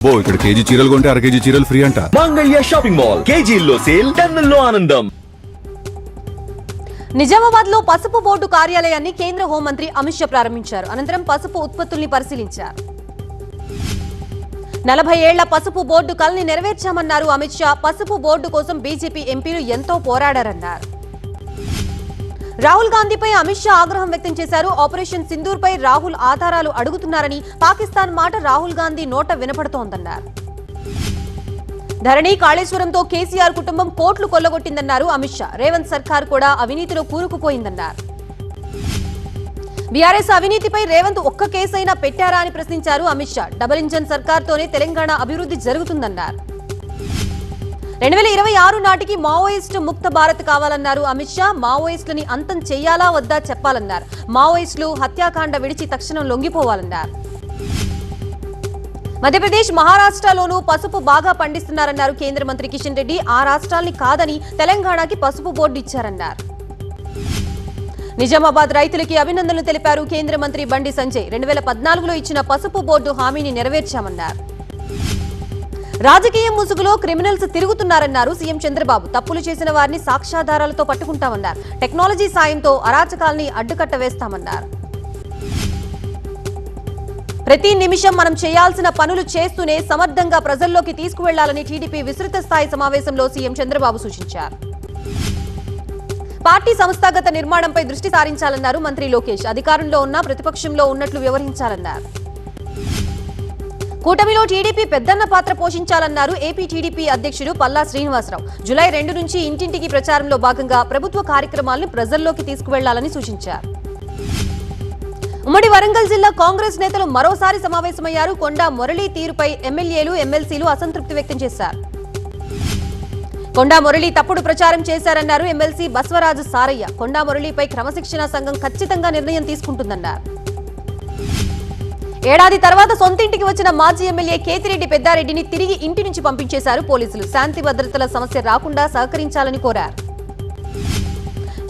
ఇక్కడ కేజీ చీరలు కొంటే 1/2 కేజీ చీరలు ఫ్రీ అంట. మంగళ్య షాపింగ్ మాల్ కేజీల్లో సేల్, టన్నుల్లో ఆనందం. నిజామాబాద్ లో పసుపు బోర్డు కార్యాలయాన్ని కేంద్ర హోంమంత్రి అమిత్ షా ప్రారంభించారు. అనంతరం పసుపు ఉత్పత్తుల్ని పరిశీలించారు. 40 ఏళ్ల పసుపు బోర్డు కల్ని నెరవేర్చామన్నారు అమిత్ షా. పసుపు బోర్డు కోసం బీజేపీ ఎంపీలు ఎంతో పోరాడారన్నారు. రాహుల్ గాంధీపై అమిత్ షా ఆగ్రహం వ్యక్తం చేశారు. ఆపరేషన్ సింధూర్ పై రాహుల్ ఆధారాలు అడుగుతున్నారని, పాకిస్తాన్ మాట రాహుల్ గాంధీ నోట వినపడుతోందన్నారు. ధరణి కాళేశ్వరంతో కేసీఆర్ కుటుంబం కోట్లు కొల్లగొట్టిందన్నారు అమిత్ షా. రేవంత్ సర్కార్ కూడా అవినీతిలో కూరుకుపోయిందన్నారు. బీఆర్ఎస్ అవినీతిపై రేవంత్ ఒక్క కేసైనా పెట్టారా అని ప్రశ్నించారు అమిత్ షా. డబుల్ ఇంజన్ సర్కార్తోనే తెలంగాణ అభివృద్ధి జరుగుతుందన్నారు. 2026 నాటికి మావోయిస్టు ముక్త భారత్ కావాలన్నారు అమిత్ షా. మావోయిస్టులని అంతం చేయాలా వద్దా చెప్పాలన్నారు. మావోయిస్టులు హత్యాకాండ విడిచి తక్షణం లొంగిపోవాలన్నారు. మధ్యప్రదేశ్, మహారాష్ట్రలోనూ పసుపు బాగా పండిస్తున్నారన్నారు కేంద్ర మంత్రి కిషన్ రెడ్డి. ఆ రాష్ట్రాల్ని కాదని తెలంగాణకి పసుపు బోర్డు ఇచ్చారన్నారు. నిజామాబాద్ రైతులకి అభినందనలు తెలిపారు కేంద్ర మంత్రి బండి సంజయ్. 2014లో ఇచ్చిన పసుపు బోర్డు హామీని నెరవేర్చామన్నారు. రాజకీయ ముసుగులో క్రిమినల్స్ తిరుగుతున్నారన్నారు సీఎం చంద్రబాబు. తప్పులు చేసిన వారిని సాక్ష్యాధారాలతో పట్టుకుంటామన్నారు. టెక్నాలజీ సాయంతో అరాచకాల్ని అడ్డుకట్ట వేస్తామన్నారు. ప్రతి నిమిషం మనం చేయాల్సిన పనులు చేస్తూనే సమర్థంగా ప్రజల్లోకి తీసుకువెళ్లాలని టీడీపీ విస్తృత స్థాయి సమావేశంలో సీఎం చంద్రబాబు సూచించారు. పార్టీ సంస్థాగత నిర్మాణంపై దృష్టి సారించాలన్నారు మంత్రి లోకేష్. అధికారంలో ఉన్నా ప్రతిపక్షంలో ఉన్నట్లు వ్యవహరించాలన్నారు. కూటమిలో టీడీపీ పెద్దన్న పాత్ర పోషించాలన్నారు ఏపీ టీడీపీ అధ్యక్షుడు పల్లా శ్రీనివాసరావు. జూలై 2 నుంచి ఇంటింటికి ప్రచారంలో భాగంగా ప్రభుత్వ కార్యక్రమాలను ప్రజల్లోకి తీసుకువెళ్లాలని సూచించారు. ఉమ్మడి వరంగల్ జిల్లా కాంగ్రెస్ నేతలు మరోసారి సమావేశమయ్యారు. కొండా మురళీ తీరుపై ఎమ్మెల్యేలు, ఎమ్మెల్సీలు అసంతృప్తి వ్యక్తం చేశారు. కొండా మురళీ తప్పుడు ప్రచారం చేశారన్నారు ఎమ్మెల్సీ బసవరాజు సారయ్య. కొండా మురళీపై క్రమశిక్షణా సంఘం ఖచ్చితంగా నిర్ణయం తీసుకుంటుందన్నారు. ఏడాది తర్వాత సొంతింటికి వచ్చిన మాజీ ఎమ్మెల్యే కేతిరెడ్డి పెద్దారెడ్డిని తిరిగి ఇంటి నుంచి పంపించేశారు పోలీసులు. శాంతి భద్రతల సమస్య రాకుండా సహకరించాలని కోరారు.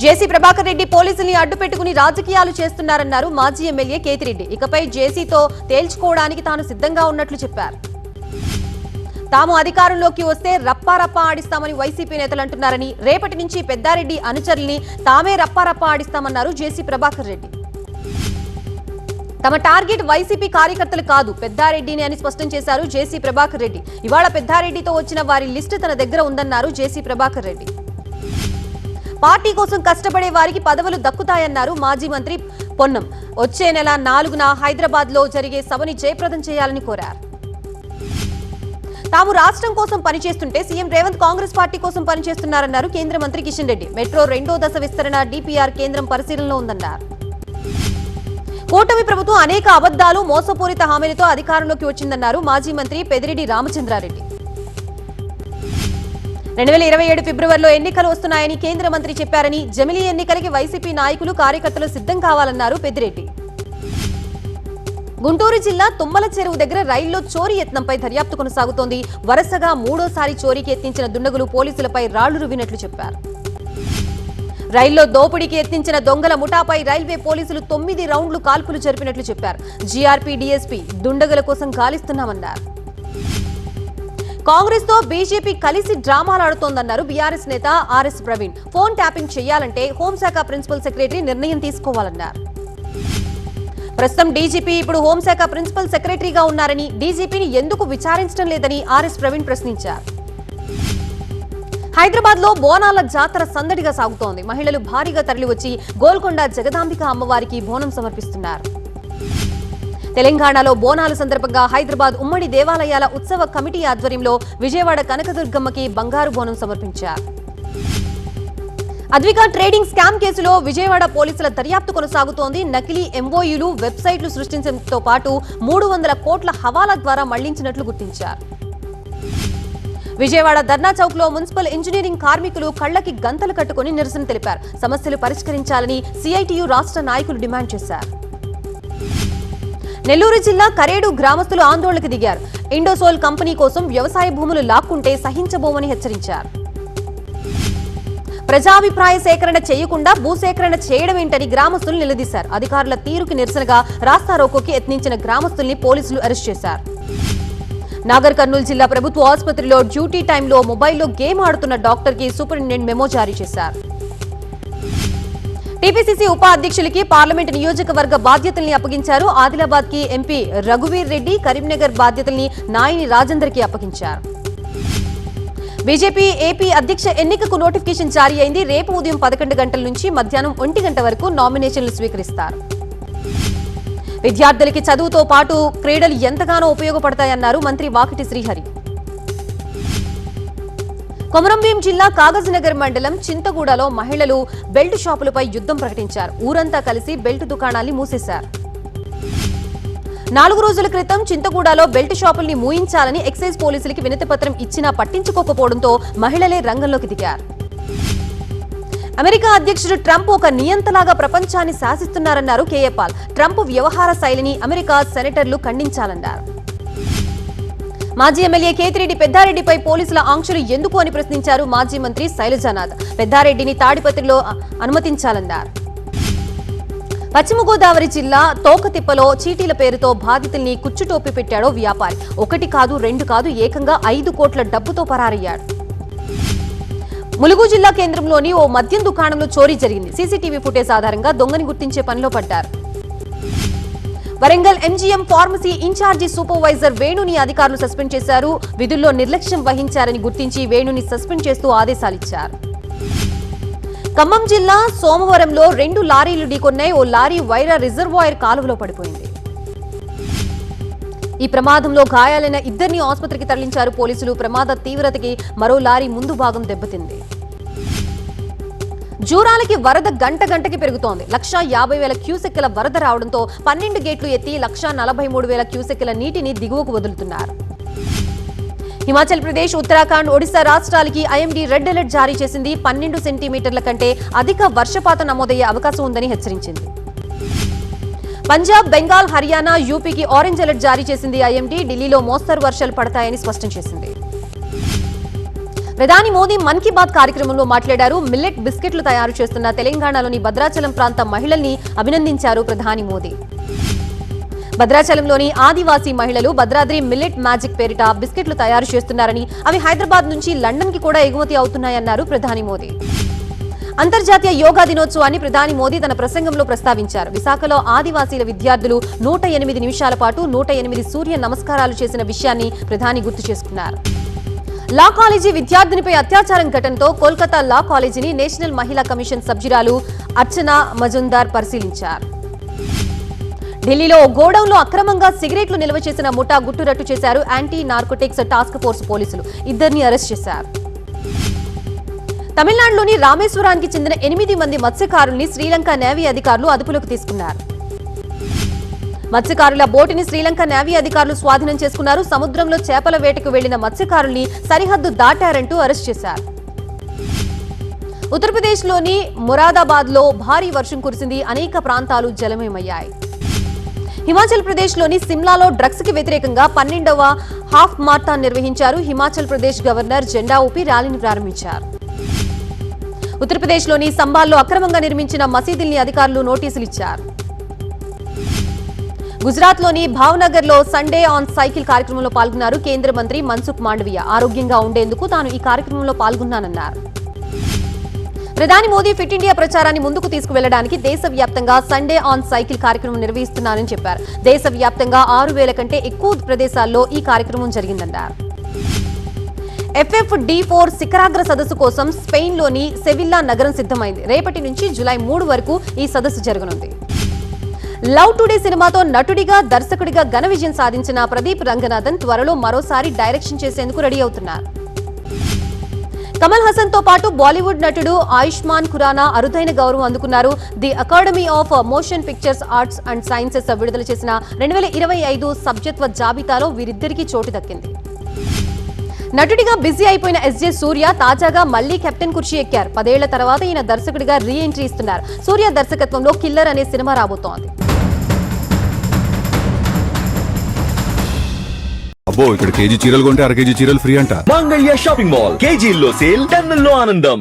జేసీ ప్రభాకర్ రెడ్డి పోలీసుల్ని అడ్డుపెట్టుకుని రాజకీయాలు చేస్తున్నారన్నారు మాజీ ఎమ్మెల్యే కేతిరెడ్డి. ఇకపై జేసీతో తేల్చుకోవడానికి తాను సిద్ధంగా ఉన్నట్లు చెప్పారు. తాము అధికారంలోకి వస్తే రప్పారప్పా ఆడిస్తామని వైసీపీ నేతలు అంటున్నారని, రేపటి నుంచి పెద్దారెడ్డి అనుచరుల్ని తామే రప్పారప్పా ఆడిస్తామన్నారు జేసీ ప్రభాకర్ రెడ్డి. తమ టార్గెట్ వైసీపీ కార్యకర్తలు కాదు, పెద్దారెడ్డిని అని స్పష్టం చేశారు జేసీ ప్రభాకర్ రెడ్డి. ఇవాళ పెద్దారెడ్డితో వచ్చిన వారి లిస్టు తన దగ్గర ఉందన్నారు జేసీ ప్రభాకర్ రెడ్డి. పార్టీ కోసం కష్టపడే వారికి పదవులు దక్కుతాయన్నారు మాజీ మంత్రి పొన్నం. వచ్చే నెల 4న హైదరాబాద్ లో జరిగే సభని జయప్రదం చేయాలని కోరారు. తాము రాష్ట్రం కోసం పనిచేస్తుంటే సీఎం రేవంత్ కాంగ్రెస్ పార్టీ కోసం పనిచేస్తున్నారన్నారు కేంద్ర మంత్రి కిషన్ రెడ్డి. మెట్రో 2వ దశ విస్తరణ డిపిఆర్ కేంద్రం పరిశీలనలో ఉందన్నారు. కూటమి ప్రభుత్వం అనేక అబద్దాలు, మోసపూరిత హామీలతో అధికారంలోకి వచ్చిందన్నారు మాజీ మంత్రి పెద్దిరెడ్డి రామచంద్రారెడ్డి. 2027 ఫిబ్రవరిలో ఎన్నికలు వస్తున్నాయని కేంద్ర మంత్రి చెప్పారని, జమిలీ ఎన్నికలకి వైసీపీ నాయకులు, కార్యకర్తలు సిద్ధం కావాలన్నారు పెద్దిరెడ్డి. గుంటూరు జిల్లా తుమ్మల చెరువు దగ్గర రైల్లో చోరీ యత్నంపై దర్యాప్తు కొనసాగుతోంది. వరుసగా 3వసారి చోరీకి యత్నించిన దుండగులు పోలీసులపై రాళ్లు రువ్వినట్లు చెప్పారు. రైల్లో దోపిడీకి యత్నించిన దొంగల ముఠాపై రైల్వే పోలీసులు 9 రౌండ్లు కాల్పులు జరిపినట్లు చెప్పారు. జీఆర్పీ డీఎస్పీ దుండగుల కోసం గాలిస్తున్నామన్నారు. కాంగ్రెస్ తో బీజేపీ కలిసి డ్రామాలు ఆడుతోందన్నారు బీఆర్ఎస్ నేత ఆర్ఎస్ ప్రవీణ్. ఫోన్ ట్యాపింగ్ చేయాలంటే హోంశాఖ ప్రిన్సిపల్ సెక్రటరీ నిర్ణయం తీసుకోవాలన్నారు. ప్రస్తుతం డీజీపీ ఇప్పుడు హోంశాఖ ప్రిన్సిపల్ సెక్రటరీగా ఉన్నారని, డీజీపీని ఎందుకు విచారించడం లేదని ఆర్ఎస్ ప్రవీణ్ ప్రశ్నించారు. హైదరాబాద్ లో బోనాల జాతర సందడిగా సాగుతోంది. మహిళలు భారీగా తరలివచ్చి గోల్కొండ జగదాంబిక అమ్మవారికి బోనం సమర్పిస్తున్నారు. తెలంగాణలో బోనాల సందర్భంగా హైదరాబాద్ ఉమ్మడి దేవాలయాల ఉత్సవ కమిటీ ఆధ్వర్యంలో విజయవాడ కనకదుర్గమ్మకి బంగారు బోనం సమర్పించారు. అద్వికా ట్రేడింగ్ స్కామ్ కేసులో విజయవాడ పోలీసుల దర్యాప్తు కొనసాగుతోంది. నకిలీ ఎంఓయూలు, వెబ్సైట్లు సృష్టించడంతో పాటు 300 కోట్ల హవాలా ద్వారా మళ్లించినట్లు గుర్తించారు. విజయవాడ ధర్నా చౌక్ లో మున్సిపల్ ఇంజనీరింగ్ కార్మికులు కళ్లకి గంతలు కట్టుకుని నిరసన తెలిపారు. సమస్యలు పరిష్కరించాలని సిఐటియు రాష్ట్ర నాయకులు డిమాండ్ చేశారు. నెల్లూరు జిల్లా కరేడు గ్రామస్తులు ఆందోళనకు దిగారు. ఇండోసోల్ కంపెనీ కోసం వ్యవసాయ భూములు లాక్కుంటే సహించబోమని హెచ్చరించారు. ప్రజాభిప్రాయ సేకరణ చేయకుండా భూసేకరణ చేయడమేంటని గ్రామస్తులు నిలదీశారు. అధికారుల తీరుకి నిరసనగా రాస్తారోకోకి యత్నించిన గ్రామస్తుల్ని పోలీసులు అరెస్ట్ చేశారు. నాగర్ కర్నూలు జిల్లా ప్రభుత్వ ఆసుపత్రిలో డ్యూటీ టైంలో మొబైల్లో గేమ్ ఆడుతున్న డాక్టర్ కి సూపరింటెండెంట్ మెమో జారీ చేశారు. టీపీసీసీ ఉపాధ్యక్షులకి పార్లమెంటు నియోజకవర్గ బాధ్యతల్ని అప్పగించారు. ఆదిలాబాద్ కి ఎంపీ రఘువీర్ రెడ్డి, కరీంనగర్ బాధ్యతల్ని నాయిని రాజేందర్ కి అప్పగించారు. బీజేపీ ఏపీ అధ్యక్ష ఎన్నికకు నోటిఫికేషన్ జారీ అయింది. రేపు ఉదయం 11 గంటల నుంచి మధ్యాహ్నం 1 గంట వరకు నామినేషన్లు స్వీకరిస్తారు. విద్యార్థులకి చదువుతో పాటు క్రీడలు ఎంతగానో ఉపయోగపడతాయన్నారు మంత్రి వాకిటి శ్రీహరి. కొమరంభీం జిల్లా కాగజ్నగర్ మండలం చింతగూడలో మహిళలు బెల్ట్ షాపులపై యుద్ధం ప్రకటించారు. ఊరంతా కలిసి బెల్ట్ దుకాణాల్ని మూసేశారు. 4 రోజుల క్రితం చింతగూడలో బెల్ట్ షాపుల్ని మూయించాలని ఎక్సైజ్ పోలీసులకి వినతిపత్రం ఇచ్చినా పట్టించుకోకపోవడంతో మహిళలే రంగంలోకి దిగారు. అమెరికా అధ్యక్షుడు ట్రంప్ ఒక నియంతలాగా ప్రపంచాన్ని శాసిస్తున్నారన్నారు కేఏ పాల్. ట్రంప్ వ్యవహార శైలిని అమెరికా సెనేటర్లు ఖండించాలన్నారు. మాజీ ఎమ్మెల్యే కేతిరెడ్డి పెద్దారెడ్డిపై పోలీసుల ఆంక్షలు ఎందుకు అని ప్రశ్నించారు మాజీ మంత్రి శైలజానాథ్. పెద్దారెడ్డిని తాడిపత్రిలో అనుమతించాలన్నారు. పశ్చిమ గోదావరి జిల్లా తోకతిప్పలో చీటీల పేరుతో బాధితుల్ని కుచ్చుటోపి పెట్టాడో వ్యాపారి. 1 కాదు 2 కాదు ఏకంగా 5 కోట్ల డబ్బుతో పరారయ్యాడు. ములుగు జిల్లా కేంద్రంలోని ఓ మద్యం దుకాణంలో చోరీ జరిగింది. సీసీటీవీ ఫుటేజ్ ఆధారంగా దొంగని గుర్తించే పనిలో పడ్డారు. Warangal MGM pharmacy in charge supervisor వేణుని అధికారులు సస్పెండ్ చేశారు. విధుల్లో నిర్లక్ష్యం వహించారని గుర్తించి వేణుని సస్పెండ్ చేస్తూ ఆదేశాలిచ్చారు. ఖమ్మం జిల్లా సోమవరంలో 2 లారీలు ఢీకొన్నాయి. ఓ లారీ వైరా రిజర్వాయర్ కాలువలో పడిపోయింది. ఈ ప్రమాదంలో గాయాలైన 2ని ఆసుపత్రికి తరలించారు పోలీసులు. ప్రమాద తీవ్రతకి మరో లారీ ముందు భాగం దెబ్బతింది. జూరాలకి వరద గంటకి పెరుగుతోంది. 1,50,000 క్యూసెక్కుల వరద రావడంతో 12 గేట్లు ఎత్తి 1,43,000 క్యూసెక్కుల నీటిని దిగువకు వదులుతున్నారు. హిమాచల్ ప్రదేశ్, ఉత్తరాఖండ్, ఒడిశా రాష్ట్రాలకి ఐఎండీ రెడ్ అలర్ట్ జారీ చేసింది. 12 సెంటీమీటర్ల కంటే అధిక వర్షపాతం నమోదయ్యే అవకాశం ఉందని హెచ్చరించింది. పంజాబ్, బెంగాల్, హర్యానా, యూపీకి ఆరెంజ్ అలర్ట్ జారీ చేసింది ఐఎండీ. ఢిల్లీలో మోస్తరు వర్షాలు పడతాయని స్పష్టం చేసింది. ప్రధాని మోదీ మన్ కీ బాత్ కార్యక్రమంలో మాట్లాడారు. మిల్లెట్ బిస్కెట్లు తయారు చేస్తున్న తెలంగాణలోని భద్రాచలం ప్రాంత మహిళల్ని అభినందించారు ప్రధాని మోదీ. భద్రాచలంలోని ఆదివాసీ మహిళలు భద్రాద్రి మిల్లెట్ మ్యాజిక్ పేరిట బిస్కెట్లు తయారు చేస్తున్నారని, అవి హైదరాబాద్ నుంచి లండన్ కి కూడా ఎగుమతి అవుతున్నాయన్నారు ప్రధాని మోదీ. అంతర్జాతీయ యోగా దినోత్సవాన్ని ప్రధాని మోదీ తన ప్రసంగంలో ప్రస్తావించారు. విశాఖలో ఆదివాసీల విద్యార్థులు 108 నిమిషాల పాటు 108 సూర్య నమస్కారాలు చేసిన విషయాన్ని ప్రధాని గుర్తు చేసుకున్నారు. లా కాలేజీ విద్యార్థినిపై అత్యాచారం ఘటనతో కోల్కతా లా కాలేజీని నేషనల్ మహిళా కమిషన్ సభ్యురాలు అర్చనా మజుందార్ పరిశీలించారు. ఢిల్లీలో గోడౌన్లో అక్రమంగా సిగరెట్లు నిల్వ చేసిన ముఠా గుట్టురట్టు చేశారు. యాంటీ నార్కోటిక్స్ టాస్క్ ఫోర్స్ పోలీసులు 2ని అరెస్ట్ చేశారు. తమిళనాడులోని రామేశ్వరానికి చెందిన 8 మంది మత్స్యకారుల్ని శ్రీలంక నేవీ అధికారులు అదుపులోకి తీసుకున్నారు. మత్స్యకారుల బోటుని శ్రీలంక నేవీ అధికారులు స్వాధీనం చేసుకున్నారు. సముద్రంలో చేపల వేటకు వెళ్లిన మత్స్యకారుల్ని సరిహద్దు దాటారంటూ అరెస్ట్ చేశారు. ఉత్తరప్రదేశ్లోని మొరాదాబాద్ లో భారీ వర్షం కురిసింది. అనేక ప్రాంతాలు జలమయమయ్యాయి. హిమాచల్ ప్రదేశ్లోని సిమ్లాలో డ్రగ్స్ కి వ్యతిరేకంగా 12వ హాఫ్ మారథాన్ నిర్వహించారు. హిమాచల్ ప్రదేశ్ గవర్నర్ జెండా ఊపి ర్యాలీని ప్రారంభించారు. ఉత్తరప్రదేశ్లోని సంబాల్లో అక్రమంగా నిర్మించిన మసీదుల్ని అధికారులు నోటీసులు ఇచ్చారు. గుజరాత్లోని భావనగర్ లో సండే ఆన్ సైకిల్ కార్యక్రమంలో పాల్గొన్నారు కేంద్ర మంత్రి మన్సుఖ్ మాండవీయ. ఆరోగ్యంగా ఉండేందుకు తాను ఈ కార్యక్రమంలో పాల్గొన్నానన్నారు. ప్రధాని మోదీ ఫిట్ ఇండియా ప్రచారాన్ని ముందుకు తీసుకువెళ్లడానికి దేశవ్యాప్తంగా సండే ఆన్ సైకిల్ కార్యక్రమం నిర్వహిస్తున్నారని చెప్పారు. దేశవ్యాప్తంగా 6,000 కంటే ఎక్కువ ప్రదేశాల్లో ఈ కార్యక్రమం జరిగిందన్నారు. FFD4 శిఖరాగ్ర సదస్సు కోసం స్పెయిన్లోని సెవిల్లా నగరం సిద్ధమైంది. రేపటి నుంచి జూలై 3 వరకు ఈ సదస్సు జరగనుంది. లవ్ టుడే సినిమాతో నటుడిగా, దర్శకుడిగా ఘన విజయం సాధించిన ప్రదీప్ రంగనాథన్ త్వరలో మరోసారి డైరెక్షన్ చేసేందుకు రెడీ అవుతున్నారు. కమల్ హసన్ తో పాటు బాలీవుడ్ నటుడు ఆయుష్మాన్ ఖురానా అరుదైన గౌరవం అందుకున్నారు. The academy of motion pictures arts and sciences విడుదల చేసిన 2025 సభ్యత్వ జాబితాలో వీరిద్దరికీ చోటు దక్కింది. నటుడిగా బిజీ అయిపోయిన ఎస్జే సూర్య తాజాగా మళ్లీ కెప్టెన్ కుర్చీ ఎక్కారు. 10 ఏళ్ల తర్వాత ఈయన దర్శకుడిగా రీ ఎంట్రీ ఇస్తున్నారు. సూర్య దర్శకత్వంలో కిల్లర్ అనే సినిమా రాబోతోంది. అబ్బో, ఇక్కడ కేజీ చీరలు కొంటే 1/2 కేజీ చీరలు ఫ్రీ అంట. మంగళ్య షాపింగ్ మాల్ కేజీల్లో సేల్, టన్నుల్లో ఆనందం.